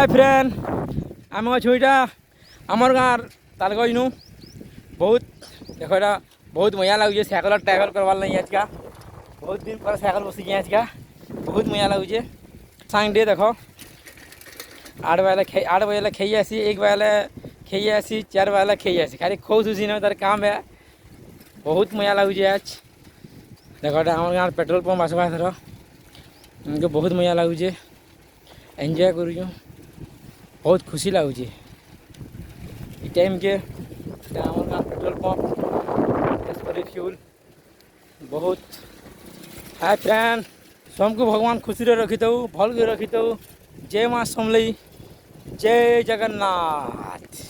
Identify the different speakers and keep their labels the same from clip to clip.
Speaker 1: hi friend आम छुईटा आमर गाँव तालगज नु बहुत देख यहाँ बहुत मजा लगे सैकल ट्रैवल करवार नहीं आज का बहुत दिन पर सैकल बसी आज का बहुत मजा लगे सांग डे देख 8 बजे खेई आसी 1 बजे खेई आसी 4 बजे खेई आसी खाली खो सुसी न तार काम है बहुत मजा लगे आज देख आम गाँव पेट्रोल पंप आसवा थर इनको बहुत मजा लगे एंजॉय करूँ बहुत खुशी लगुच टाइम के पेट्रोल पंप फ्यूल बहुत हाय फ्रेंड सबको भगवान खुशी रखी था भल के रखी था जय माँ समलई जय जगन्नाथ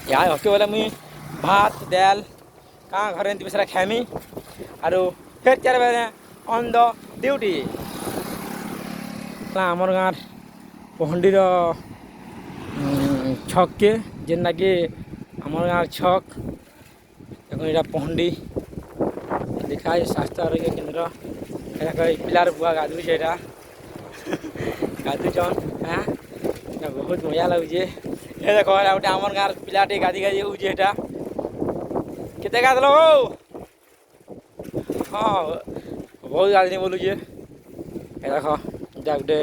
Speaker 1: यहाँ हके बोले मुई भात दाल कहाँ घर बेसरा खामी आरो फिर 4 बजे ऑन द ड्यूटी आमर गाँव पहंडीर छक के जेनटा कि आमर गाँव छक देखो यहाँ पहंडी लिखा है स्वास्थ्य आरोग्य केन्द्र पिलार बुआ गाधु यहाँ गाधुचन हाँ बहुत मजा लगे ये देख गोटे आमर गाँव पिलाटे गाधी गाधी हो केते गाधल हाँ बहुत गाधी बोलुचे ये देख जा गोटे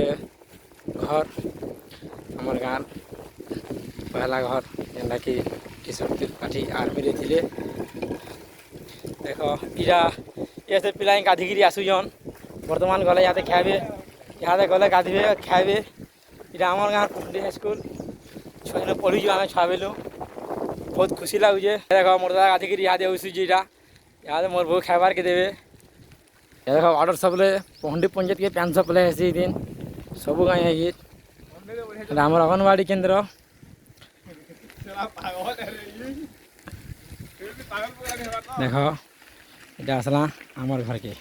Speaker 1: घर आमर गाँव पहला घर जेनटा कि किशोर त्रिपाठी आर्मी रे थिले देख इरा ये से पिला गाधिकी आसुन बर्तमान गले यहाँ खाए यहाँ गले गाधे खाए इरा आमर गाँव पहंडी हाईस्कल छुआ पढ़ी आम छुआ बेलू बहुत खुशी लगुचे देख मोर दादा गाधिकी यहाँ आसुची यहाँ मोर बो खाबार के देवे देख ऑर्डर सबले पहंडी पंचायत के 500 प्ले है दिन सब गाँ ये आमर अंगनवाड़ी केन्द्र देख ये आसला आमर घर के